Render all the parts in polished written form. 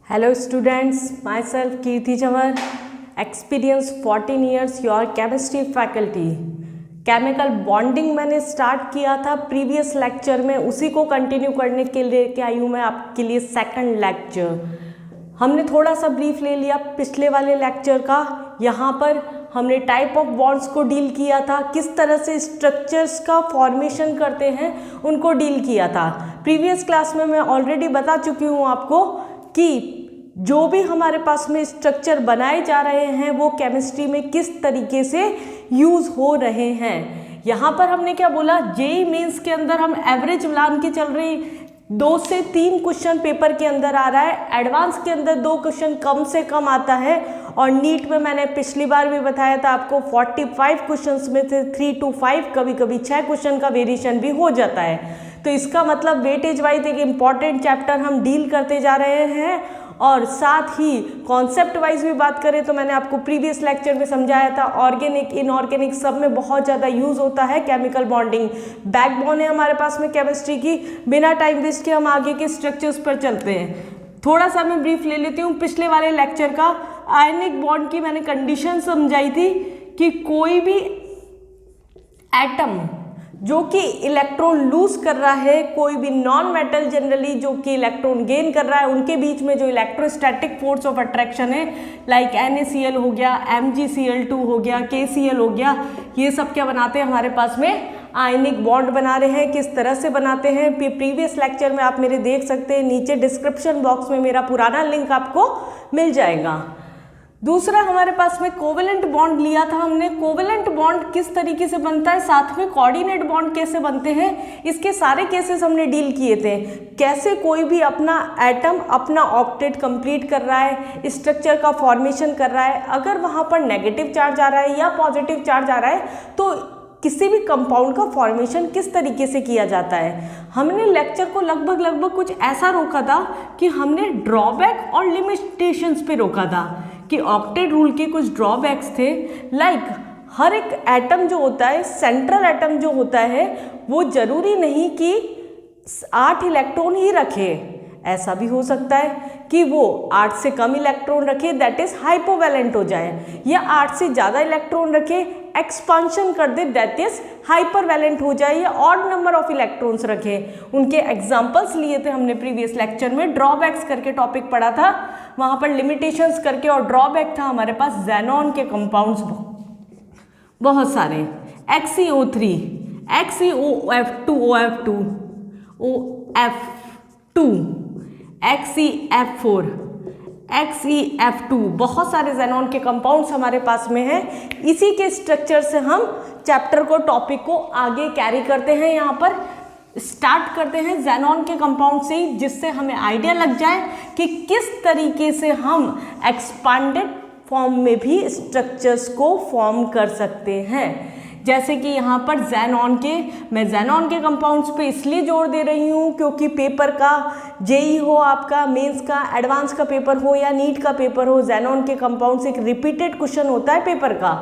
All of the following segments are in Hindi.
Hello students, myself Kirti Jawar, experience 14 years your chemistry faculty. Chemical bonding मैंने स्टार्ट किया था प्रीवियस लेक्चर में, उसी को कंटिन्यू करने के लिए क्या आई हूँ मैं आपके लिए सेकंड लेक्चर। हमने थोड़ा सा ब्रीफ ले लिया पिछले वाले लेक्चर का। यहाँ पर हमने टाइप ऑफ बॉन्ड्स को डील किया था, किस तरह से स्ट्रक्चर्स का फॉर्मेशन करते हैं उनको डील किया था। प्रीवियस क्लास में मैं ऑलरेडी बता चुकी हूँ आपको कि जो भी हमारे पास में स्ट्रक्चर बनाए जा रहे हैं वो केमिस्ट्री में किस तरीके से यूज़ हो रहे हैं। यहाँ पर हमने क्या बोला, जेईई मेंस के अंदर हम एवरेज मान के चल रही 2 से 3 क्वेश्चन पेपर के अंदर आ रहा है, एडवांस के अंदर 2 क्वेश्चन कम से कम आता है, और नीट में मैंने पिछली बार भी बताया था आपको 45 क्वेश्चंस में से 3 to 5 कभी कभी 6 क्वेश्चन का वेरिएशन भी हो जाता है। तो इसका मतलब वेटेज वाइज एक इम्पॉर्टेंट चैप्टर हम डील करते जा रहे हैं, और साथ ही कॉन्सेप्ट वाइज भी बात करें तो मैंने आपको प्रीवियस लेक्चर में समझाया था ऑर्गेनिक इनऑर्गेनिक सब में बहुत ज़्यादा यूज़ होता है केमिकल बॉन्डिंग। बैकबोन है हमारे पास में केमिस्ट्री की। बिना टाइम वेस्ट के हम आगे के स्ट्रक्चर्स पर चलते हैं। थोड़ा सा मैं ब्रीफ ले लेती हूँ पिछले वाले लेक्चर का। आयनिक बॉन्ड की मैंने कंडीशन समझाई थी कि कोई भी एटम जो कि इलेक्ट्रॉन लूज कर रहा है, कोई भी नॉन मेटल जनरली जो कि इलेक्ट्रॉन गेन कर रहा है, उनके बीच में जो इलेक्ट्रोस्टैटिक फोर्स ऑफ अट्रैक्शन है, लाइक NaCl हो गया, MgCl2 हो गया, KCl हो गया, ये सब क्या बनाते हैं हमारे पास में आयनिक बॉन्ड बना रहे हैं। किस तरह से बनाते हैं प्रीवियस लेक्चर में आप मेरे देख सकते हैं, नीचे डिस्क्रिप्शन बॉक्स में मेरा पुराना लिंक आपको मिल जाएगा। दूसरा हमारे पास में कोवेलेंट बॉन्ड लिया था हमने। कोवेलेंट बॉन्ड किस तरीके से बनता है, साथ में कोऑर्डिनेट बॉन्ड कैसे बनते हैं, इसके सारे केसेस हमने डील किए थे। कैसे कोई भी अपना एटम अपना ऑक्टेट कंप्लीट कर रहा है, स्ट्रक्चर का फॉर्मेशन कर रहा है, अगर वहाँ पर नेगेटिव चार्ज आ रहा है या पॉजिटिव चार्ज आ रहा है तो किसी भी कंपाउंड का फॉर्मेशन किस तरीके से किया जाता है। हमने लेक्चर को लगभग कुछ ऐसा रोका था कि हमने ड्रॉबैक और लिमिटेशंस पे रोका था कि ऑक्टेट रूल के कुछ ड्रॉबैक्स थे, लाइक हर एक एटम जो होता है, सेंट्रल एटम जो होता है, वो जरूरी नहीं कि 8 इलेक्ट्रॉन ही रखे। ऐसा भी हो सकता है कि वो 8 से कम इलेक्ट्रॉन रखे, दैट इज हाइपोवैलेंट हो जाए, या 8 से ज़्यादा इलेक्ट्रॉन रखे, एक्सपांशन कर दे, दैट इज हाइपरवैलेंट हो जाए, या ऑड नंबर ऑफ इलेक्ट्रॉन्स रखे। उनके एग्जांपल्स लिए थे हमने प्रीवियस लेक्चर में। ड्रॉबैक्स करके टॉपिक पढ़ा था, वहाँ पर लिमिटेशंस करके, और ड्रॉबैक था हमारे पास ज़ेनॉन के कंपाउंड्स बहुत सारे, XeO3, XeOF2, OF2, XeF4, XeF2, बहुत सारे ज़ेनॉन के कंपाउंड्स हमारे पास में हैं। इसी के स्ट्रक्चर से हम चैप्टर को, टॉपिक को आगे कैरी करते हैं। यहाँ पर स्टार्ट करते हैं ज़ेनॉन के कंपाउंड से ही, जिससे हमें आइडिया लग जाए कि किस तरीके से हम एक्सपांडेड फॉर्म में भी स्ट्रक्चर्स को फॉर्म कर सकते हैं। जैसे कि यहाँ पर मैं ज़ेनॉन के कंपाउंड्स पे इसलिए जोर दे रही हूँ क्योंकि पेपर का, जेईई हो आपका, मेंस का, एडवांस का पेपर हो या नीट का पेपर हो, ज़ेनॉन के कंपाउंड्स एक रिपीटेड क्वेश्चन होता है पेपर का।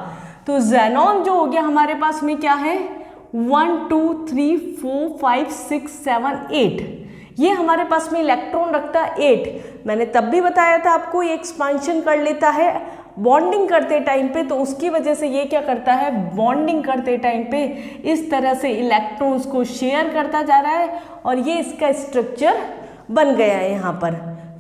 तो ज़ेनॉन जो हो गया हमारे पास में क्या है, 1 2 3 4 5 6 7 8, ये हमारे पास में इलेक्ट्रॉन रखता है 8। मैंने तब भी बताया था आपको, ये एक्सपांशन कर लेता है बॉन्डिंग करते टाइम पे, तो उसकी वजह से ये क्या करता है, बॉन्डिंग करते टाइम पे इस तरह से इलेक्ट्रॉन्स को शेयर करता जा रहा है, और ये इसका स्ट्रक्चर बन गया है यहाँ पर।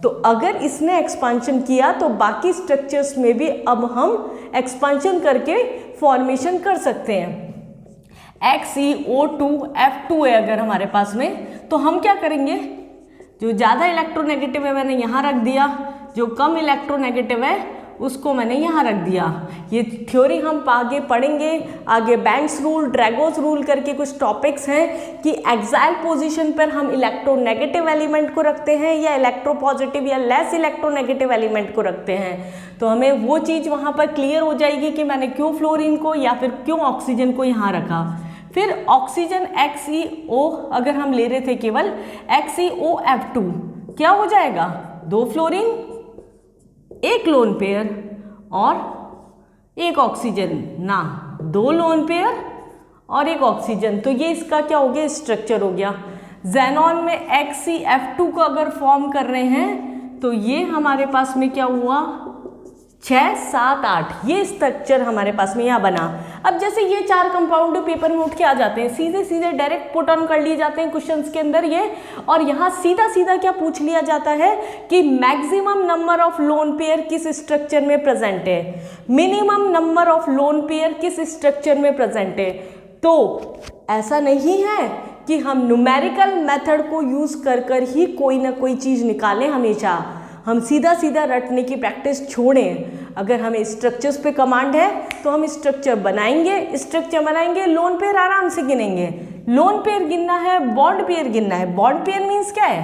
तो अगर इसने एक्सपांशन किया तो बाकी स्ट्रक्चर्स में भी अब हम एक्सपांशन करके फॉर्मेशन कर सकते हैं। XeO2F2 है अगर हमारे पास में, तो हम क्या करेंगे, जो ज़्यादा इलेक्ट्रोनेगेटिव है मैंने यहाँ रख दिया, जो कम इलेक्ट्रोनेगेटिव है उसको मैंने यहाँ रख दिया। ये थ्योरी हम आगे पढ़ेंगे, आगे बैंक्स रूल, ड्रैगोस रूल करके कुछ टॉपिक्स हैं कि एक्साइल पोजीशन पर हम इलेक्ट्रोनेगेटिव एलिमेंट को रखते हैं या इलेक्ट्रोपॉजिटिव या लेस इलेक्ट्रोनेगेटिव एलिमेंट को रखते हैं। तो हमें वो चीज़ वहाँ पर क्लियर हो जाएगी कि मैंने क्यों फ्लोरीन को या फिर क्यों ऑक्सीजन को यहाँ रखा। फिर ऑक्सीजन XeO अगर हम ले रहे थे केवल, XeOF2 क्या हो जाएगा, 2 फ्लोरीन, 1 लोन पेयर और 1 ऑक्सीजन, ना 2 लोन पेयर और 1 ऑक्सीजन। तो ये इसका क्या हो गया, स्ट्रक्चर हो गया। ज़ेनॉन में XeF2 को अगर फॉर्म कर रहे हैं तो ये हमारे पास में क्या हुआ 6, 7, 8 ये स्ट्रक्चर हमारे पास में यहाँ बना। अब जैसे ये 4 कंपाउंड पेपर में उठ के आ जाते हैं, सीधे सीधे डायरेक्ट पुट ऑन कर लिए जाते हैं क्वेश्चंस के अंदर ये, और यहाँ सीधा सीधा क्या पूछ लिया जाता है कि maximum number of lone pair किस स्ट्रक्चर में प्रेजेंट है, minimum number of lone pair किस स्ट्रक्चर में प्रेजेंट है। तो ऐसा नहीं है कि हम न्यूमेरिकल मेथड को यूज कर ही कोई ना कोई चीज निकालें, हमेशा हम सीधा सीधा रटने की प्रैक्टिस छोड़ें। अगर हमें स्ट्रक्चर्स पे कमांड है तो हम स्ट्रक्चर बनाएंगे, लोन पेयर आराम से गिनेंगे। लोन पेयर गिनना है, बॉन्ड पेयर गिनना है। बॉन्ड पेयर मीन्स क्या है,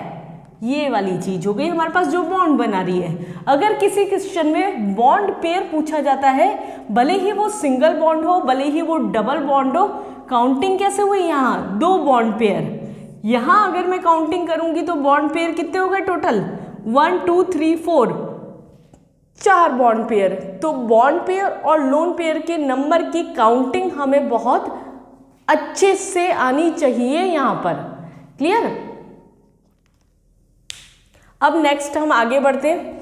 ये वाली चीज हो गई हमारे पास जो बॉन्ड बना रही है। अगर किसी क्वेश्चन में बॉन्ड पेयर पूछा जाता है, भले ही वो सिंगल बॉन्ड हो, भले ही वो डबल बॉन्ड हो, काउंटिंग कैसे हुई यहाँ 2 बॉन्ड पेयर। यहाँ अगर मैं काउंटिंग करूंगी तो बॉन्ड पेयर कितने हो गए टोटल 1 2 3 4 4 बॉन्ड पेयर। तो बॉन्ड पेयर और लोन पेयर के नंबर की काउंटिंग हमें बहुत अच्छे से आनी चाहिए यहाँ पर। क्लियर। अब नेक्स्ट हम आगे बढ़ते हैं।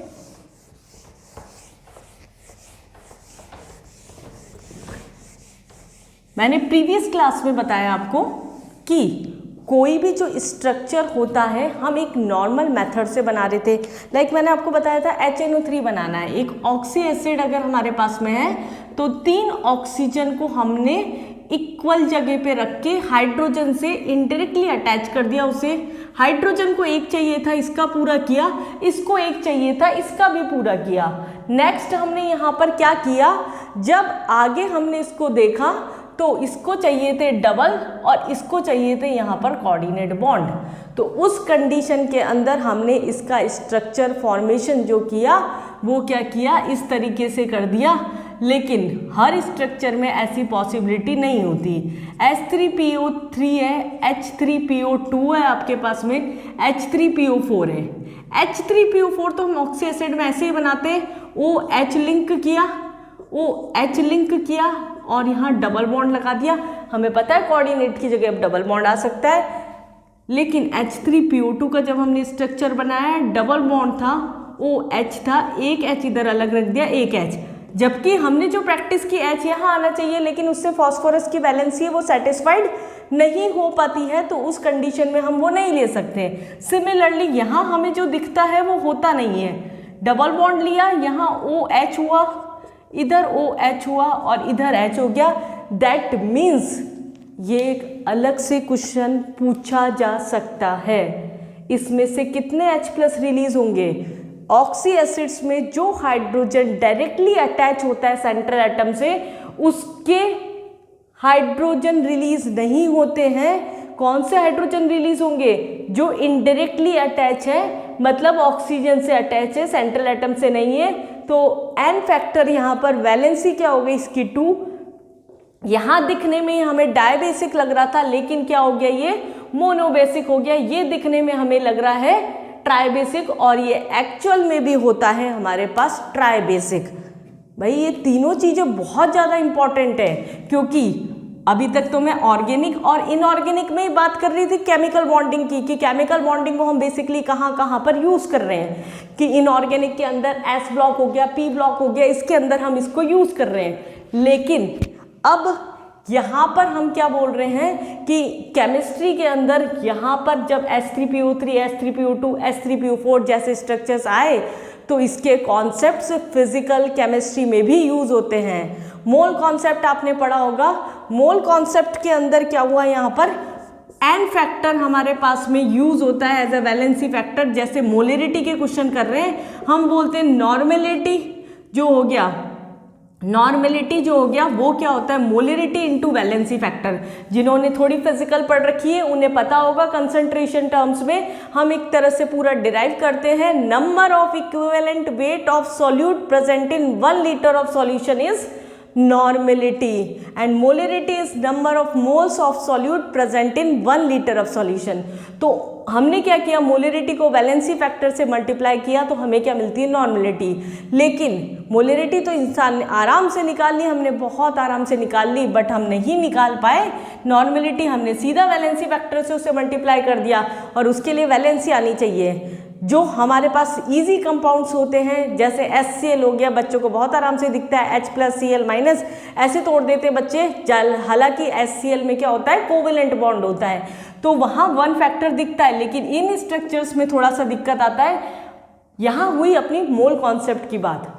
मैंने प्रीवियस क्लास में बताया आपको कि कोई भी जो स्ट्रक्चर होता है हम एक नॉर्मल मेथड से बना रहे थे। लाइक मैंने आपको बताया था HNO3 बनाना है। एक ऑक्सी एसिड अगर हमारे पास में है तो 3 ऑक्सीजन को हमने इक्वल जगह पे रख के हाइड्रोजन से इनडायरेक्टली अटैच कर दिया। उसे हाइड्रोजन को एक चाहिए था, इसका पूरा किया, इसको एक चाहिए था, इसका भी पूरा किया। नेक्स्ट हमने यहाँ पर क्या किया, जब आगे हमने इसको देखा तो इसको चाहिए थे डबल और इसको चाहिए थे यहाँ पर कोऑर्डिनेट बॉन्ड। तो उस कंडीशन के अंदर हमने इसका स्ट्रक्चर फॉर्मेशन जो किया वो क्या किया, इस तरीके से कर दिया। लेकिन हर स्ट्रक्चर में ऐसी पॉसिबिलिटी नहीं होती। H3PO3 है, H3PO2 है आपके पास में, H3PO4 है। H3PO4 तो हम ऑक्सी एसिड में ऐसे ही बनाते हैं, OH लिंक किया, OH लिंक किया और यहाँ डबल बॉन्ड लगा दिया। हमें पता है कोऑर्डिनेट की जगह अब डबल बॉन्ड आ सकता है। लेकिन H3PO2 का जब हमने स्ट्रक्चर बनाया, डबल बॉन्ड था, OH था, एक H इधर अलग रख दिया, एक H। जबकि हमने जो प्रैक्टिस की H यहाँ आना चाहिए, लेकिन उससे फॉस्फोरस की वैलेंसी है वो सेटिस्फाइड नहीं हो पाती है, तो उस कंडीशन में हम वो नहीं ले सकते। सिमिलरली यहाँ हमें जो दिखता है वो होता नहीं है। डबल बॉन्ड लिया, यहाँ OH हुआ, इधर OH हुआ और इधर H हो गया। दैट मीन्स ये एक अलग से क्वेश्चन पूछा जा सकता है, इसमें से कितने H+ रिलीज होंगे। ऑक्सी एसिड्स में जो हाइड्रोजन डायरेक्टली अटैच होता है सेंट्रल एटम से, उसके हाइड्रोजन रिलीज नहीं होते हैं। कौन से हाइड्रोजन रिलीज होंगे, जो इनडायरेक्टली अटैच है, मतलब ऑक्सीजन से अटैच है, सेंट्रल एटम से नहीं है। तो n फैक्टर यहाँ पर वैलेंसी क्या हो गई इसकी 2। यहाँ दिखने में हमें डायबेसिक लग रहा था, लेकिन क्या हो गया, ये मोनोबेसिक हो गया। ये दिखने में हमें लग रहा है ट्राइबेसिक, और ये एक्चुअल में भी होता है हमारे पास ट्राइबेसिक। भाई ये तीनों चीज़ें बहुत ज़्यादा इंपॉर्टेंट है, क्योंकि अभी तक तो मैं ऑर्गेनिक और इनऑर्गेनिक में ही बात कर रही थी केमिकल बॉन्डिंग की, कि केमिकल बॉन्डिंग को हम बेसिकली कहाँ कहाँ पर यूज़ कर रहे हैं, कि इनऑर्गेनिक के अंदर S ब्लॉक हो गया, P ब्लॉक हो गया, इसके अंदर हम इसको यूज़ कर रहे हैं। लेकिन अब यहाँ पर हम क्या बोल रहे हैं कि केमिस्ट्री के अंदर यहाँ पर जब H3PO3, H3PO2, H3PO4 जैसे स्ट्रक्चर्स आए, तो इसके कॉन्सेप्ट्स फिजिकल केमिस्ट्री में भी यूज होते हैं। मोल कॉन्सेप्ट आपने पढ़ा होगा। मोल कॉन्सेप्ट के अंदर क्या हुआ, यहाँ पर n फैक्टर हमारे पास में यूज होता है एज अ वैलेंसी फैक्टर। जैसे मोलरिटी के क्वेश्चन कर रहे हैं, हम बोलते हैं नॉर्मेलिटी जो हो गया, नॉर्मेलिटी जो हो गया वो क्या होता है, मोलरिटी इनटू वैलेंसी फैक्टर। जिन्होंने थोड़ी फिजिकल पढ़ रखी है उन्हें पता होगा, कंसंट्रेशन टर्म्स में हम एक तरह से पूरा डिराइव करते हैं। Number of equivalent weight of solute present in 1 litre of solution is normality and molarity is number of moles of solute present in 1 liter of solution। तो हमने क्या किया, मोलरिटी को वैलेंसी फैक्टर से मल्टीप्लाई किया तो हमें क्या मिलती है, नॉर्मेलिटी। लेकिन मोलरिटी तो इंसान ने आराम से निकाल ली, हमने बहुत आराम से निकाल ली, बट हम नहीं निकाल पाए नॉर्मेलिटी। हमने सीधा वैलेंसी फैक्टर से उसे मल्टीप्लाई कर दिया, और उसके लिए वैलेंसी आनी चाहिए। जो हमारे पास इजी कंपाउंड्स होते हैं, जैसे HCl हो गया, बच्चों को बहुत आराम से दिखता है H+Cl-, ऐसे तोड़ देते बच्चे, हालांकि HCl में क्या होता है, कोवेलेंट बॉन्ड होता है, तो वहाँ 1 फैक्टर दिखता है, लेकिन इन स्ट्रक्चर्स में थोड़ा सा दिक्कत आता है। यहाँ हुई अपनी मोल कॉन्सेप्ट की बात,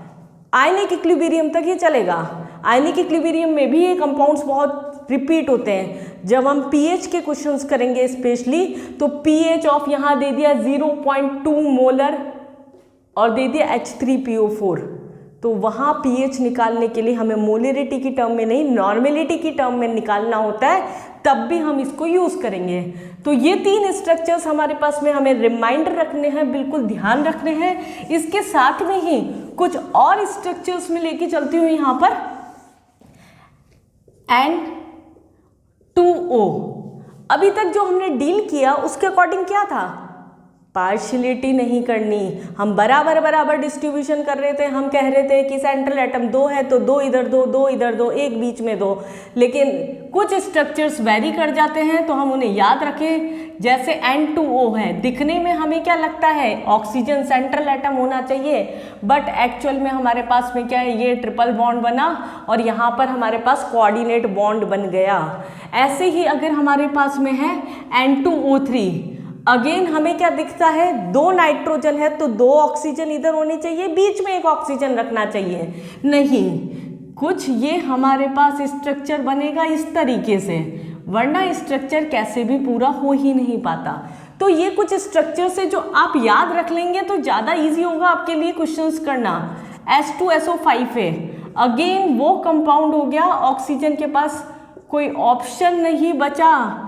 आयनिक इक्विलिब्रियम तक ये चलेगा। आयनिक इक्विलिब्रियम में भी ये कंपाउंड्स बहुत रिपीट होते हैं। जब हम पीएच के क्वेश्चंस करेंगे स्पेशली, तो पीएच ऑफ यहाँ दे दिया 0.2 मोलर और दे दिया H3PO4, तो वहाँ पीएच निकालने के लिए हमें मोलरिटी की टर्म में नहीं, नॉर्मेलिटी की टर्म में निकालना होता है, तब भी हम इसको यूज़ करेंगे। तो ये 3 स्ट्रक्चर्स हमारे पास में हमें रिमाइंडर रखने हैं, बिल्कुल ध्यान रखने हैं। इसके साथ में ही कुछ और स्ट्रक्चर्स में लेके चलती हूँ यहाँ पर। N2O अभी तक जो हमने डील किया उसके अकॉर्डिंग क्या था, पार्शियलिटी नहीं करनी, हम बराबर बराबर डिस्ट्रीब्यूशन कर रहे थे। हम कह रहे थे कि सेंट्रल एटम 2 है तो 2 इधर 2, 2 इधर 2, एक बीच में 2, लेकिन कुछ स्ट्रक्चर्स वेरी कर जाते हैं, तो हम उन्हें याद रखें। जैसे N2O है, दिखने में हमें क्या लगता है, ऑक्सीजन सेंट्रल एटम होना चाहिए, बट एक्चुअल में हमारे पास में क्या है, ये ट्रिपल बॉन्ड बना और यहाँ पर हमारे पास कोऑर्डिनेट बॉन्ड बन गया। ऐसे ही अगर हमारे पास में है N2O3, अगेन हमें क्या दिखता है, 2 नाइट्रोजन है तो 2 ऑक्सीजन इधर होनी चाहिए, बीच में एक ऑक्सीजन रखना चाहिए, नहीं, कुछ ये हमारे पास स्ट्रक्चर बनेगा इस तरीके से, वरना स्ट्रक्चर कैसे भी पूरा हो ही नहीं पाता। तो ये कुछ स्ट्रक्चर से जो आप याद रख लेंगे तो ज़्यादा इजी होगा आपके लिए क्वेश्चंस करना। H2SO5 है, अगेन वो कंपाउंड हो गया, ऑक्सीजन के पास कोई ऑप्शन नहीं बचा,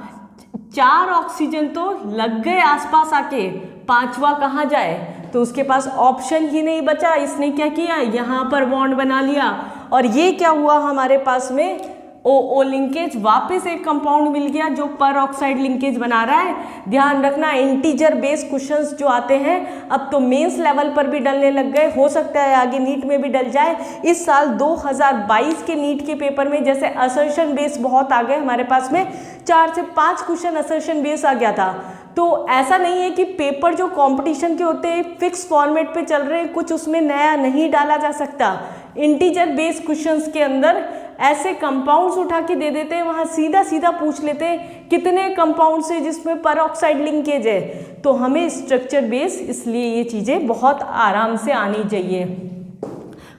4 ऑक्सीजन तो लग गए आसपास आके, 5वां कहाँ जाए, तो उसके पास ऑप्शन ही नहीं बचा। इसने क्या किया, यहाँ पर बॉन्ड बना लिया, और ये क्या हुआ, हमारे पास में OO लिंकेज, वापस एक कंपाउंड मिल गया जो पर ऑक्साइड लिंकेज बना रहा है। ध्यान रखना, इंटीजर बेस्ड क्वेश्चंस जो आते हैं अब तो मेंस लेवल पर भी डलने लग गए, हो सकता है आगे नीट में भी डल जाए। इस साल 2022 के नीट के पेपर में जैसे असर्शन बेस बहुत आ गए, हमारे पास में 4 से 5 क्वेश्चन असर्शन बेस आ गया था। तो ऐसा नहीं है कि पेपर जो कंपटीशन के होते हैं फिक्स फॉर्मेट पे चल रहे हैं, कुछ उसमें नया नहीं डाला जा सकता। इंटीजर बेस्ड क्वेश्चंस के अंदर ऐसे कंपाउंड्स उठा के दे देते हैं, वहाँ सीधा सीधा पूछ लेते हैं कितने कंपाउंड्स है जिसमें पर ऑक्साइड लिंकेज है, तो हमें स्ट्रक्चर बेस इसलिए ये चीज़ें बहुत आराम से आनी चाहिए।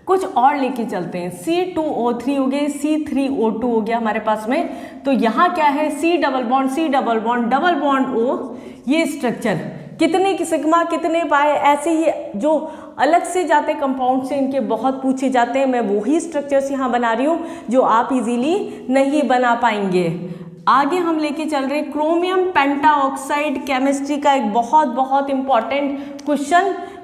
कुछ और लेके चलते हैं, C2O3 हो गए, C3O2 हो गया हमारे पास में, तो यहाँ क्या है, C डबल बॉन्ड O, ये स्ट्रक्चर कितने की सिग्मा कितने पाए, ऐसे ही जो अलग से जाते कंपाउंड से इनके बहुत पूछे जाते हैं। मैं वही स्ट्रक्चर्स यहाँ बना रही हूँ जो आप इजीली नहीं बना पाएंगे। आगे हम लेके चल रहे हैं क्रोमियम पेंटाऑक्साइड, केमिस्ट्री का एक बहुत बहुत इंपॉर्टेंट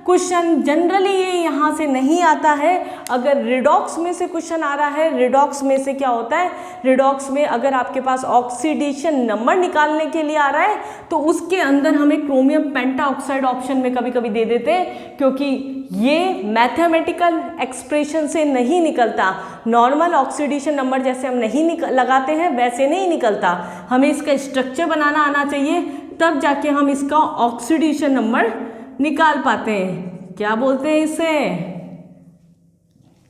क्वेश्चन जनरली ये यहाँ से नहीं आता है। अगर रिडॉक्स में से क्वेश्चन आ रहा है, रिडॉक्स में से क्या होता है, रिडॉक्स में अगर आपके पास ऑक्सीडेशन नंबर निकालने के लिए आ रहा है तो उसके अंदर हमें क्रोमियम पेंटाऑक्साइड ऑप्शन में कभी कभी दे देते हैं, क्योंकि ये मैथमेटिकल एक्सप्रेशन से नहीं निकलता। नॉर्मल ऑक्सीडेशन नंबर जैसे हम नहीं लगाते हैं वैसे नहीं निकलता, हमें इसका स्ट्रक्चर बनाना आना चाहिए, तब जाके हम इसका ऑक्सीडेशन नंबर निकाल पाते हैं। क्या बोलते हैं इसे,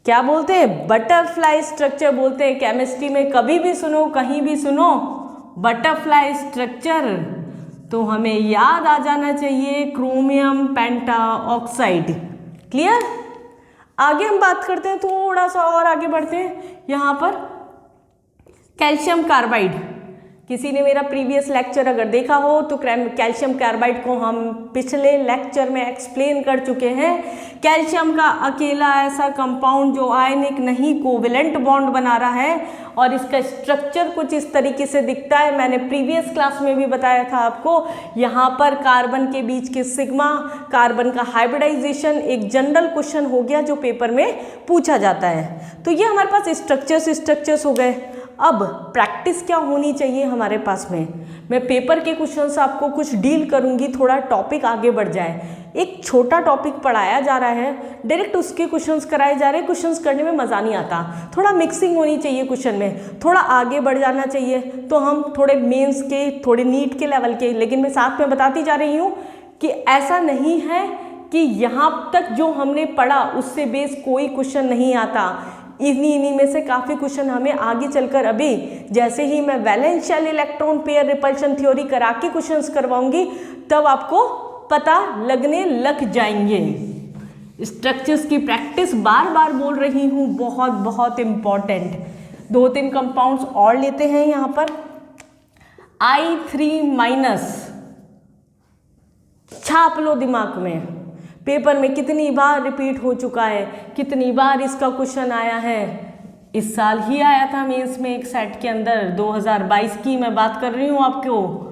क्या बोलते हैं, बटरफ्लाई स्ट्रक्चर बोलते हैं। केमिस्ट्री में कभी भी सुनो, कहीं भी सुनो बटरफ्लाई स्ट्रक्चर, तो हमें याद आ जाना चाहिए क्रोमियम पेंटाऑक्साइड। क्लियर। आगे हम बात करते हैं, थोड़ा सा और आगे बढ़ते हैं। यहाँ पर कैल्शियम कार्बाइड, किसी ने मेरा प्रीवियस लेक्चर अगर देखा हो तो कैल्शियम कार्बाइड को हम पिछले लेक्चर में एक्सप्लेन कर चुके हैं। कैल्शियम का अकेला ऐसा कंपाउंड जो आयनिक नहीं, कोवेलेंट बॉन्ड बना रहा है, और इसका स्ट्रक्चर कुछ इस तरीके से दिखता है। मैंने प्रीवियस क्लास में भी बताया था आपको, यहाँ पर कार्बन के बीच के सिग्मा, कार्बन का हाइब्रिडाइजेशन एक जनरल क्वेश्चन हो गया जो पेपर में पूछा जाता है। तो ये हमारे पास स्ट्रक्चर्स हो गए। अब प्रैक्टिस क्या होनी चाहिए हमारे पास में, मैं पेपर के क्वेश्चंस आपको कुछ डील करूंगी, थोड़ा टॉपिक आगे बढ़ जाए। एक छोटा टॉपिक पढ़ाया जा रहा है, डायरेक्ट उसके क्वेश्चंस कराए जा रहे हैं, क्वेश्चंस करने में मज़ा नहीं आता, थोड़ा मिक्सिंग होनी चाहिए क्वेश्चन में, थोड़ा आगे बढ़ जाना चाहिए। तो हम थोड़े मेंस के, थोड़े नीट के लेवल के, लेकिन मैं साथ में बताती जा रही हूँ कि ऐसा नहीं है कि यहाँ तक जो हमने पढ़ा उससे बेस कोई क्वेश्चन नहीं आता। इन्हीं में से काफ़ी क्वेश्चन हमें आगे चलकर, अभी जैसे ही मैं valence shell electron pair repulsion theory करा के क्वेश्चंस करवाऊंगी तब आपको पता लगने लग जाएंगे। स्ट्रक्चर्स की प्रैक्टिस बार बार बोल रही हूँ, बहुत बहुत इम्पॉर्टेंट। 2-3 कंपाउंड्स और लेते हैं यहाँ पर। I3- छाप लो दिमाग में, पेपर में कितनी बार रिपीट हो चुका है, कितनी बार इसका क्वेश्चन आया है। इस साल ही आया था मेंस में एक सेट के अंदर, 2022 की मैं बात कर रही हूँ आपको।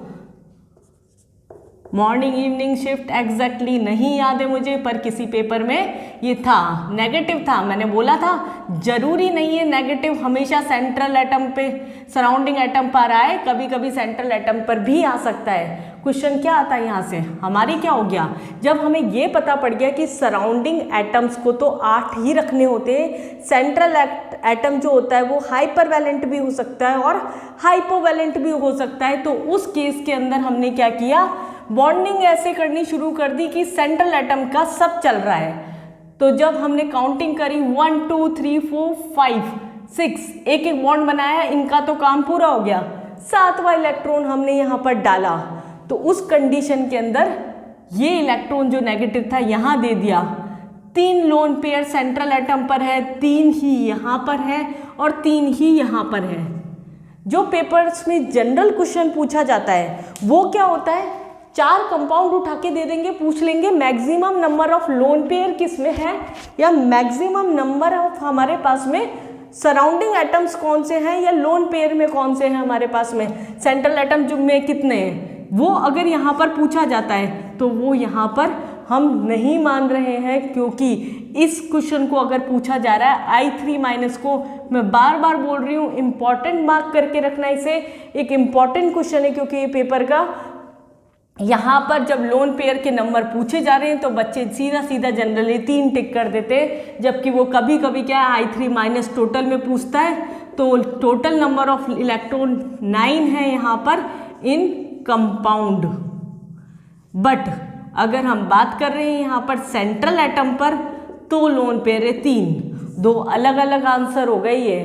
मॉर्निंग इवनिंग शिफ्ट एग्जैक्टली नहीं याद है मुझे, पर किसी पेपर में ये था, नेगेटिव था। मैंने बोला था जरूरी नहीं है नेगेटिव हमेशा सेंट्रल एटम पे, सराउंडिंग एटम पर आए, कभी कभी सेंट्रल एटम पर भी आ सकता है। क्वेश्चन क्या आता है यहाँ से, हमारी क्या हो गया, जब हमें ये पता पड़ गया कि सराउंडिंग एटम्स को तो 8 ही रखने होते हैं, सेंट्रल एटम जो होता है वो हाइपरवैलेंट भी हो सकता है और हाइपोवैलेंट भी हो सकता है, तो उस केस के अंदर हमने क्या किया, बॉन्डिंग ऐसे करनी शुरू कर दी कि सेंट्रल एटम का सब चल रहा है। तो जब हमने काउंटिंग करी 1 2 3 4 5 6, एक एक बॉन्ड बनाया, इनका तो काम पूरा हो गया। 7वां इलेक्ट्रॉन हमने यहाँ पर डाला, तो उस कंडीशन के अंदर ये इलेक्ट्रॉन जो नेगेटिव था यहाँ दे दिया। 3 लोन पेयर सेंट्रल एटम पर है, 3 ही यहाँ पर है और 3 ही यहाँ पर है। जो पेपर्स में जनरल क्वेश्चन पूछा जाता है वो क्या होता है, 4 कंपाउंड उठा के दे देंगे, पूछ लेंगे maximum number of lone pair किस में है या मैक्सिमम नंबर ऑफ हमारे पास में सराउंडिंग एटम्स कौन से हैं या लोन पेयर में कौन से हैं हमारे पास में, सेंट्रल एटम जो में कितने हैं। वो अगर यहाँ पर पूछा जाता है तो वो यहाँ पर हम नहीं मान रहे हैं, क्योंकि इस क्वेश्चन को अगर पूछा जा रहा है I3- को, मैं बार बार बोल रही हूँ इम्पॉर्टेंट मार्क करके रखना इसे, एक इम्पॉर्टेंट क्वेश्चन है, क्योंकि ये पेपर का यहाँ पर जब लोन पेयर के नंबर पूछे जा रहे हैं तो बच्चे सीधा सीधा जनरली 3 टिक कर देते, जबकि वो कभी कभी क्या है I3- टोटल में पूछता है, तो टोटल नंबर ऑफ इलेक्ट्रॉन 9 है यहाँ पर इन कंपाउंड। बट अगर हम बात कर रहे हैं यहाँ पर सेंट्रल एटम पर, तो लोन पेयर है 3, 2 अलग अलग आंसर हो गई है।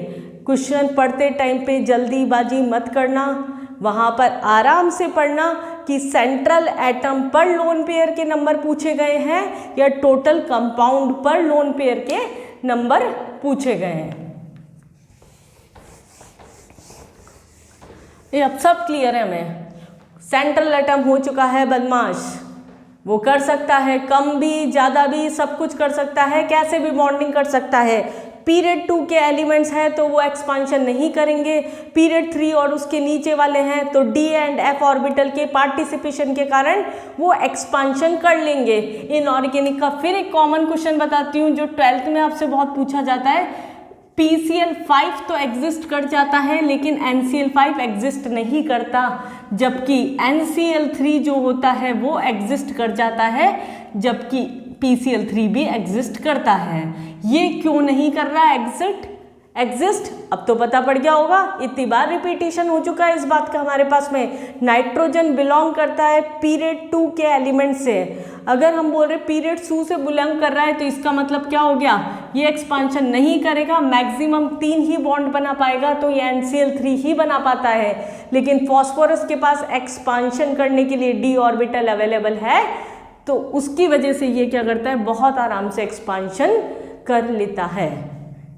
क्वेश्चन पढ़ते टाइम पे जल्दीबाजी मत करना, वहाँ पर आराम से पढ़ना कि सेंट्रल एटम पर लोन पेयर के नंबर पूछे गए हैं या टोटल कंपाउंड पर लोन पेयर के नंबर पूछे गए हैं। ये अब सब क्लियर है हमें। सेंट्रल एटम हो चुका है बदमाश, वो कर सकता है कम भी ज़्यादा भी, सब कुछ कर सकता है, कैसे भी बॉन्डिंग कर सकता है। पीरियड 2 के एलिमेंट्स हैं तो वो एक्सपांशन नहीं करेंगे, पीरियड 3 और उसके नीचे वाले हैं तो D एंड F ऑर्बिटल के पार्टिसिपेशन के कारण वो एक्सपांशन कर लेंगे। इनऑर्गेनिक का फिर एक कॉमन क्वेश्चन बताती हूँ जो 12th में आपसे बहुत पूछा जाता है। PCl5 तो एग्जिस्ट कर जाता है लेकिन NCl5 एग्जिस्ट नहीं करता, जबकि NCl3 जो होता है वो एग्जिस्ट कर जाता है, जबकि PCl3 भी एग्जिस्ट करता है। ये क्यों नहीं कर रहा एग्जिस्ट? अब तो पता पड़ गया होगा, इतनी बार रिपीटेशन हो चुका है इस बात का हमारे पास में। नाइट्रोजन बिलोंग करता है पीरियड 2 के एलिमेंट से। अगर हम बोल रहे पीरियड 2 से बिलोंग कर रहा है तो इसका मतलब क्या हो गया, ये एक्सपांशन नहीं करेगा, मैक्सिमम 3 ही बॉन्ड बना पाएगा, तो ये NCl3 ही बना पाता है। लेकिन फॉस्फोरस के पास एक्सपांशन करने के लिए D ऑर्बिटल अवेलेबल है, तो उसकी वजह से ये क्या करता है, बहुत आराम से एक्सपांशन कर लेता है।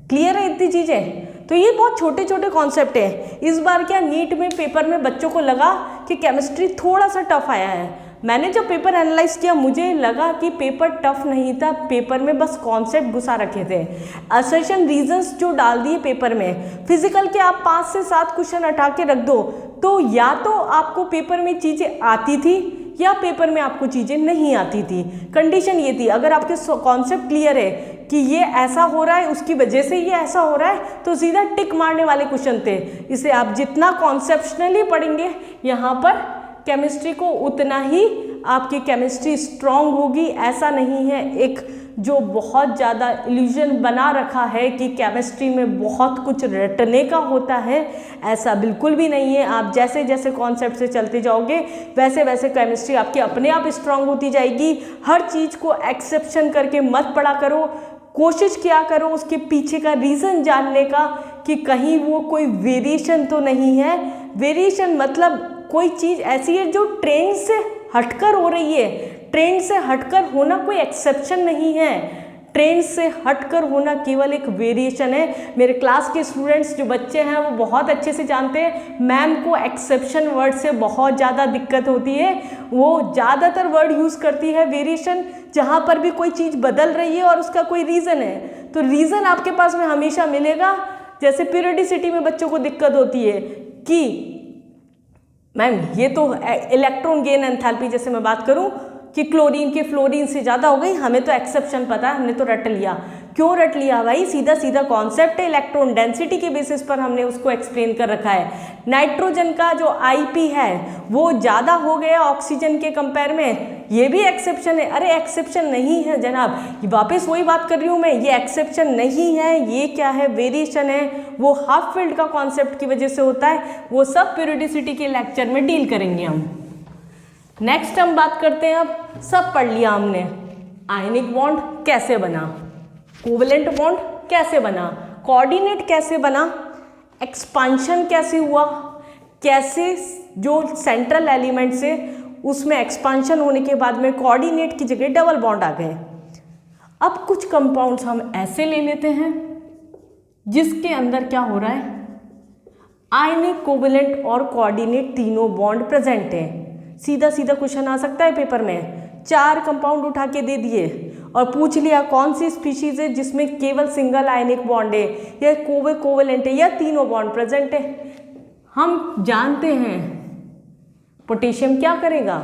क्लियर है इतनी चीज़ें? तो ये बहुत छोटे छोटे कॉन्सेप्ट हैं। इस बार क्या नीट में पेपर में बच्चों को लगा कि केमिस्ट्री थोड़ा सा टफ आया है। मैंने जब पेपर एनालाइज किया मुझे लगा कि पेपर टफ नहीं था, पेपर में बस कॉन्सेप्ट घुसा रखे थे, असर्शन रीजंस जो डाल दिए पेपर में। फिजिकल के आप 5 से 7 क्वेश्चन हटा के रख दो, तो या तो आपको पेपर में चीज़ें आती थी या पेपर में आपको चीज़ें नहीं आती थी। कंडीशन ये थी, अगर आपके कॉन्सेप्ट क्लियर है कि ये ऐसा हो रहा है उसकी वजह से ये ऐसा हो रहा है, तो सीधा टिक मारने वाले क्वेश्चन थे। इसे आप जितना कॉन्सेप्शनली पढ़ेंगे यहाँ पर केमिस्ट्री को, उतना ही आपकी केमिस्ट्री स्ट्रांग होगी। ऐसा नहीं है एक जो बहुत ज़्यादा इल्यूजन बना रखा है कि केमिस्ट्री में बहुत कुछ रटने का होता है, ऐसा बिल्कुल भी नहीं है। आप जैसे जैसे कॉन्सेप्ट से चलते जाओगे वैसे वैसे केमिस्ट्री आपकी अपने आप स्ट्रांग होती जाएगी। हर चीज़ को एक्सेप्शन करके मत पढ़ा करो, कोशिश किया करो उसके पीछे का रीज़न जानने का कि कहीं वो कोई वेरिएशन तो नहीं है। वेरिएशन मतलब कोई चीज़ ऐसी है जो ट्रेंड से हटकर हो रही है। ट्रेंड से हटकर होना कोई एक्सेप्शन नहीं है, ट्रेंड से हटकर होना केवल एक वेरिएशन है। मेरे क्लास के स्टूडेंट्स जो बच्चे हैं वो बहुत अच्छे से जानते हैं, मैम को एक्सेप्शन वर्ड से बहुत ज़्यादा दिक्कत होती है। वो ज़्यादातर वर्ड यूज़ करती है वेरिएशन, जहाँ पर भी कोई चीज़ बदल रही है और उसका कोई रीज़न है, तो रीज़न आपके पास में हमेशा मिलेगा। जैसे पीरियडिसिटी में बच्चों को दिक्कत होती है कि मैम ये तो इलेक्ट्रॉन गेन एंथैल्पी, जैसे मैं बात करूं कि क्लोरीन के फ्लोरीन से ज़्यादा हो गई, हमें तो एक्सेप्शन पता है, हमने तो रट लिया। क्यों रट लिया भाई? सीधा सीधा कॉन्सेप्ट है, इलेक्ट्रॉन डेंसिटी के बेसिस पर हमने उसको एक्सप्लेन कर रखा है। नाइट्रोजन का जो आईपी है वो ज़्यादा हो गया ऑक्सीजन के कंपेयर में, ये भी एक्सेप्शन है। अरे एक्सेप्शन नहीं है जनाब, वापस वही बात कर रही हूँ मैं, ये एक्सेप्शन नहीं है, ये क्या है? वेरिएशन है। वो हाफ फील्ड का कॉन्सेप्ट की वजह से होता है, वो सब पीरियडिसिटी के लेक्चर में डील करेंगे हम। नेक्स्ट हम बात करते हैं, अब सब पढ़ लिया हमने, आयनिक बॉन्ड कैसे बना, कोवेलेंट बॉन्ड कैसे बना, कोऑर्डिनेट कैसे बना, एक्सपांशन कैसे हुआ, कैसे जो सेंट्रल एलिमेंट से उसमें एक्सपांशन होने के बाद में कोऑर्डिनेट की जगह डबल बॉन्ड आ गए। अब कुछ कंपाउंड्स हम ऐसे ले लेते हैं जिसके अंदर क्या हो रहा है, आयनिक, कोवेलेंट और कोऑर्डिनेट तीनों बॉन्ड प्रेजेंट हैं। सीधा सीधा क्वेश्चन आ सकता है पेपर में, 4 कंपाउंड उठा के दे दिए और पूछ लिया कौन सी स्पीशीज है जिसमें केवल सिंगल आयनिक बॉन्ड है, या कोवेलेंट है, या तीनों बॉन्ड प्रेजेंट है। हम जानते हैं पोटेशियम क्या करेगा,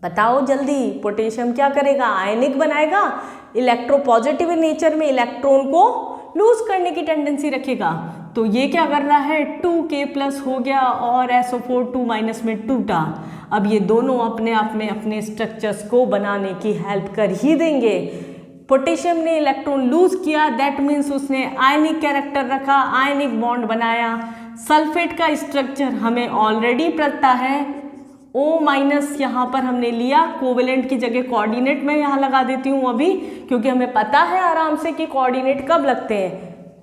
बताओ जल्दी, पोटेशियम क्या करेगा? आयनिक बनाएगा, इलेक्ट्रोपॉजिटिव नेचर में इलेक्ट्रॉन को लूज करने की टेंडेंसी रखेगा। तो ये क्या कर रहा है, 2K+ हो गया और SO4 2- में टूटा। अब ये दोनों अपने आप में अपने स्ट्रक्चर्स को बनाने की हेल्प कर ही देंगे। पोटेशियम ने इलेक्ट्रॉन लूज किया, दैट मीन्स उसने आयनिक कैरेक्टर रखा, आयनिक बॉन्ड बनाया। सल्फेट का स्ट्रक्चर हमें ऑलरेडी पता है, O- यहाँ पर हमने लिया, कोवेलेंट की जगह कोऑर्डिनेट में यहाँ लगा देती हूँ अभी, क्योंकि हमें पता है आराम से कि कोऑर्डिनेट कब लगते हैं।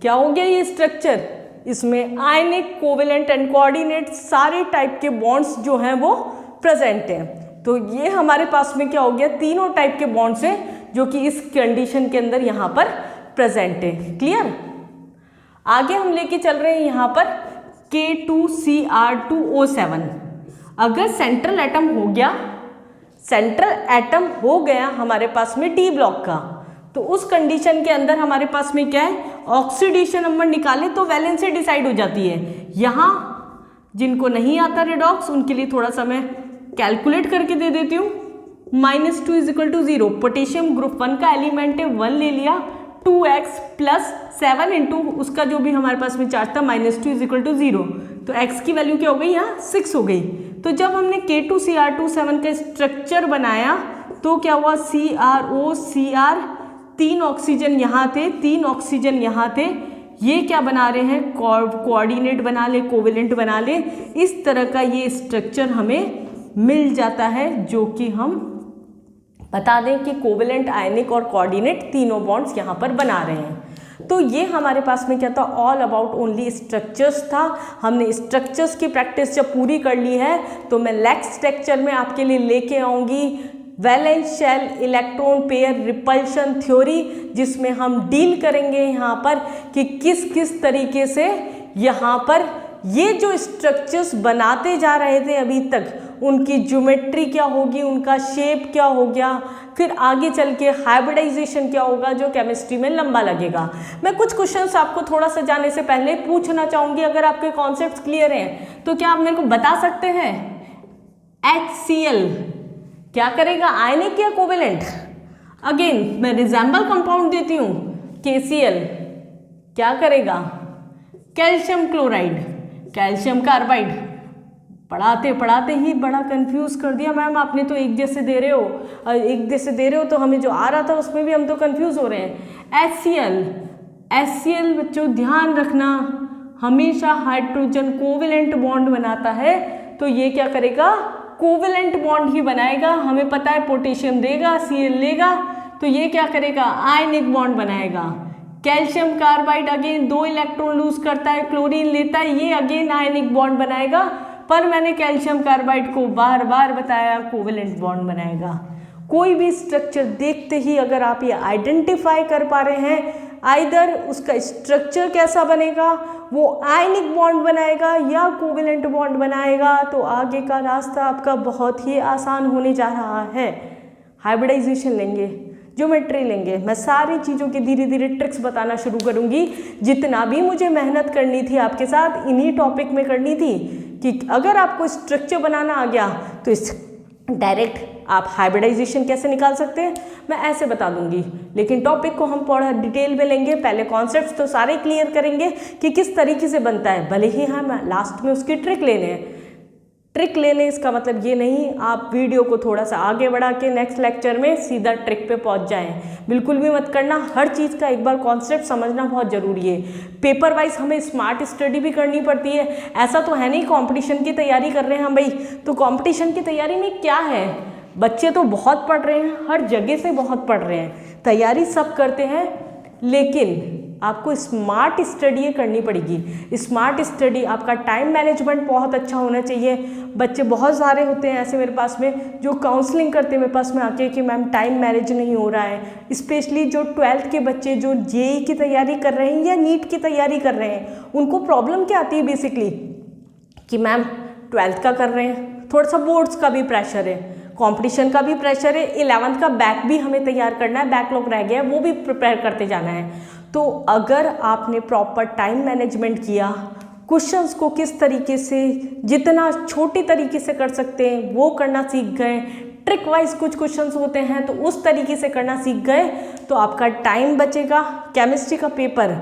क्या हो गया ये स्ट्रक्चर, इसमें आयनिक, कोवेलेंट एंड कोऑर्डिनेट सारे टाइप के बॉन्ड्स जो हैं वो प्रेजेंट हैं। तो ये हमारे पास में क्या हो गया, तीनों टाइप के बॉन्ड्स हैं जो कि इस कंडीशन के अंदर यहाँ पर प्रेजेंट है। क्लियर? आगे हम लेके चल रहे हैं यहाँ पर K2Cr2O7। अगर सेंट्रल एटम हो गया, सेंट्रल एटम हो गया हमारे पास में डी ब्लॉक का, तो उस कंडीशन के अंदर हमारे पास में क्या है, ऑक्सीडेशन नंबर निकाले तो वैलेंसी डिसाइड हो जाती है। यहाँ जिनको नहीं आता रिडॉक्स उनके लिए थोड़ा सा मैं कैलकुलेट करके दे देती हूँ। -2 = 0, पोटेशियम ग्रुप 1 का एलिमेंट है, 1 ले लिया, 2x + 7 इंटू उसका जो भी हमारे पास में चार्ज था, -2 = 0, तो x की वैल्यू क्या हो गई, यहाँ 6 हो गई। तो जब हमने K2Cr2O7 का स्ट्रक्चर बनाया तो क्या हुआ, CrO-Cr, 3 ऑक्सीजन यहाँ थे, 3 ऑक्सीजन यहाँ थे, ये क्या बना रहे हैं, कोऑर्डिनेट बना ले, कोवेलेंट बना ले। इस तरह का ये स्ट्रक्चर हमें मिल जाता है, जो कि हम बता दें कि कोवेलेंट, आयनिक और कोऑर्डिनेट तीनों बॉन्ड्स यहाँ पर बना रहे हैं। तो ये हमारे पास में क्या था, ऑल अबाउट ओनली स्ट्रक्चर्स था। हमने स्ट्रक्चर्स की प्रैक्टिस जब पूरी कर ली है तो मैं नेक्स्ट लेक्चर में आपके लिए लेके आऊँगी valence shell electron pair repulsion theory, जिसमें हम डील करेंगे यहाँ पर कि किस किस तरीके से यहाँ पर ये जो स्ट्रक्चर्स बनाते जा रहे थे अभी तक, उनकी ज्योमेट्री क्या होगी, उनका शेप क्या हो गया, फिर आगे चल के हाइब्रिडाइजेशन क्या होगा जो केमिस्ट्री में लंबा लगेगा। मैं कुछ क्वेश्चंस आपको थोड़ा सा जाने से पहले पूछना चाहूँगी, अगर आपके कॉन्सेप्ट्स क्लियर हैं तो क्या आप मेरे को बता सकते हैं HCl क्या करेगा, आयनिक या कोवेलेंट? अगेन मैं रिजेंबल कंपाउंड देती हूँ, KCl क्या करेगा, कैल्शियम क्लोराइड, कैल्शियम कार्बाइड, पढ़ाते पढ़ाते ही बड़ा कंफ्यूज कर दिया मैम आपने, तो एक जैसे दे रहे हो, एक जैसे दे रहे हो, तो हमें जो आ रहा था उसमें भी हम तो कंफ्यूज हो रहे हैं। HCl बच्चों ध्यान रखना हमेशा हाइड्रोजन कोवेलेंट बॉन्ड बनाता है, तो ये क्या करेगा, कोवेलेंट बॉन्ड ही बनाएगा। हमें पता है पोटेशियम देगा, Cl लेगा, तो ये क्या करेगा, आयनिक बॉन्ड बनाएगा। Calcium carbide again 2 electron lose करता है, क्लोरीन लेता है, ये अगेन आयनिक बॉन्ड बनाएगा। पर मैंने कैल्शियम कार्बाइड को बार बार बताया कोवेलेंट बॉन्ड बनाएगा। कोई भी स्ट्रक्चर देखते ही अगर आप ये आइडेंटिफाई कर पा रहे हैं, आइदर उसका स्ट्रक्चर कैसा बनेगा, वो आयनिक बॉन्ड बनाएगा या कोवेलेंट बॉन्ड बनाएगा, तो आगे का रास्ता आपका बहुत ही आसान होने जा रहा है। हाइब्रिडाइजेशन लेंगे, ज्योमेट्री लेंगे, मैं सारी चीज़ों की धीरे धीरे ट्रिक्स बताना शुरू करूँगी। जितना भी मुझे मेहनत करनी थी आपके साथ इन्हीं टॉपिक में करनी थी, कि अगर आपको स्ट्रक्चर बनाना आ गया तो इस डायरेक्ट आप हाइब्रिडाइजेशन कैसे निकाल सकते हैं मैं ऐसे बता दूंगी। लेकिन टॉपिक को हम थोड़ा डिटेल में लेंगे, पहले कॉन्सेप्ट्स तो सारे क्लियर करेंगे कि किस तरीके से बनता है, भले ही हम लास्ट में उसकी ट्रिक लेने हैं। ट्रिक लेने इसका मतलब ये नहीं आप वीडियो को थोड़ा सा आगे बढ़ा के नेक्स्ट लेक्चर में सीधा ट्रिक पे पहुंच जाएं, बिल्कुल भी मत करना। हर चीज़ का एक बार कॉन्सेप्ट समझना बहुत ज़रूरी है। पेपर वाइज हमें स्मार्ट स्टडी भी करनी पड़ती है। ऐसा तो है नहीं कंपटीशन की तैयारी कर रहे हैं हम भाई, तो कंपटीशन की तैयारी में क्या है, बच्चे तो बहुत पढ़ रहे हैं, हर जगह से बहुत पढ़ रहे हैं, तैयारी सब करते हैं, लेकिन आपको स्मार्ट स्टडी करनी पड़ेगी। स्मार्ट स्टडी, आपका टाइम मैनेजमेंट बहुत अच्छा होना चाहिए। बच्चे बहुत सारे होते हैं ऐसे मेरे पास में जो काउंसलिंग करते हैं मेरे पास में आके कि मैम टाइम मैनेज नहीं हो रहा है। स्पेशली जो 12th के बच्चे जो जेईई की तैयारी कर रहे हैं या नीट की तैयारी कर रहे हैं, उनको प्रॉब्लम क्या आती है बेसिकली कि मैम 12th का कर रहे हैं, थोड़ा सा बोर्ड्स का भी प्रेशर है, कंपटीशन का भी प्रेशर है, 11th का बैक भी हमें तैयार करना है, बैकलॉग रह गया है वो भी प्रिपेयर करते जाना है। तो अगर आपने प्रॉपर टाइम मैनेजमेंट किया, क्वेश्चंस को किस तरीके से जितना छोटी तरीके से कर सकते हैं वो करना सीख गए, ट्रिक वाइज कुछ क्वेश्चंस होते हैं तो उस तरीके से करना सीख गए, तो आपका टाइम बचेगा। केमिस्ट्री का पेपर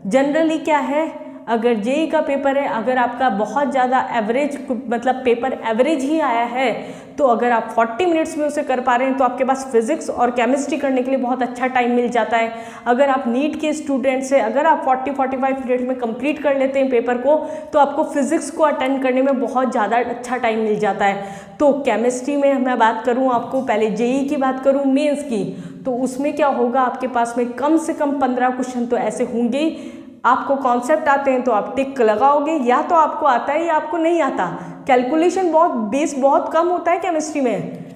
जनरली क्या है, अगर जेईई का पेपर है, अगर आपका बहुत ज़्यादा एवरेज मतलब पेपर एवरेज ही आया है, तो अगर आप 40 मिनट्स में उसे कर पा रहे हैं तो आपके पास फिजिक्स और केमिस्ट्री करने के लिए बहुत अच्छा टाइम मिल जाता है। अगर आप नीट के स्टूडेंट से अगर आप 40-45 मिनट में कंप्लीट कर लेते हैं पेपर को, तो आपको फिजिक्स को अटेंड करने में बहुत ज़्यादा अच्छा टाइम मिल जाता है। तो केमिस्ट्री में मैं बात करूँ आपको, पहले जेईई की बात करूँ मेंस की, तो उसमें क्या होगा, आपके पास में कम से कम 15 क्वेश्चन तो ऐसे होंगे ही। आपको कॉन्सेप्ट आते हैं तो आप टिक लगाओगे, या तो आपको आता है या आपको नहीं आता। कैलकुलेशन बेस बहुत कम होता है केमिस्ट्री में।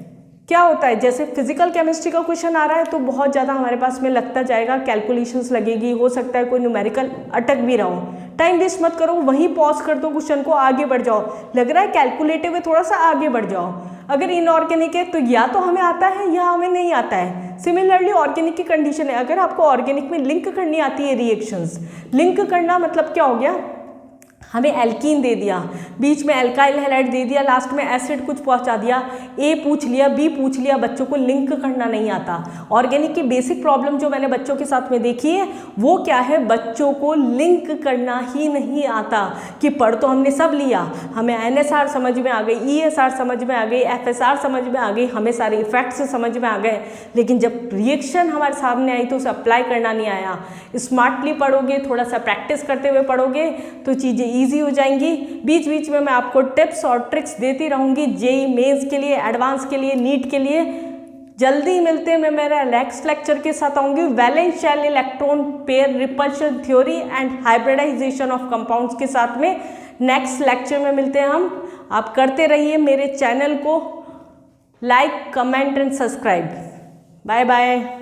क्या होता है, जैसे फिजिकल केमिस्ट्री का क्वेश्चन आ रहा है तो बहुत ज़्यादा हमारे पास में लगता जाएगा, कैलकुलेशंस लगेगी, हो सकता है कोई न्यूमेरिकल अटक भी रहा हो। टाइम वेस्ट मत करो, वहीं पॉज कर दो क्वेश्चन को, आगे बढ़ जाओ। लग रहा है कैलकुलेटिव है, थोड़ा सा आगे बढ़ जाओ। अगर इनऑर्गेनिक है तो या तो हमें आता है या हमें नहीं आता है। सिमिलरली ऑर्गेनिक की कंडीशन है, अगर आपको ऑर्गेनिक में लिंक करनी आती है रिएक्शंस, लिंक करना मतलब क्या हो गया, हमें एल्कीन दे दिया, बीच में एल्काइल हैलाइड दे दिया, लास्ट में एसिड कुछ पहुंचा दिया, ए पूछ लिया, बी पूछ लिया, बच्चों को लिंक करना नहीं आता। ऑर्गेनिक की बेसिक प्रॉब्लम जो मैंने बच्चों के साथ में देखी है वो क्या है, बच्चों को लिंक करना ही नहीं आता। कि पढ़ तो हमने सब लिया, हमें NSR समझ में आ गई, ESR समझ में आ गई, FSR समझ में आ गई, हमें सारे इफेक्ट्स समझ में आ गए, लेकिन जब रिएक्शन हमारे सामने आई तो उसे अप्लाई करना नहीं आया। स्मार्टली पढ़ोगे, थोड़ा सा प्रैक्टिस करते हुए पढ़ोगे तो चीज़ें ईजी हो जाएंगी। बीच बीच में मैं आपको टिप्स और ट्रिक्स देती रहूंगी, जेईई मेंस के लिए, एडवांस के लिए, नीट के लिए। जल्दी मिलते हैं, मैं मेरा नेक्स्ट लेक्चर के साथ आऊंगी, valence shell electron pair repulsion theory and hybridisation of compounds के साथ में नेक्स्ट लेक्चर में मिलते हैं हम। आप करते रहिए मेरे चैनल को like, comment and subscribe. Bye bye.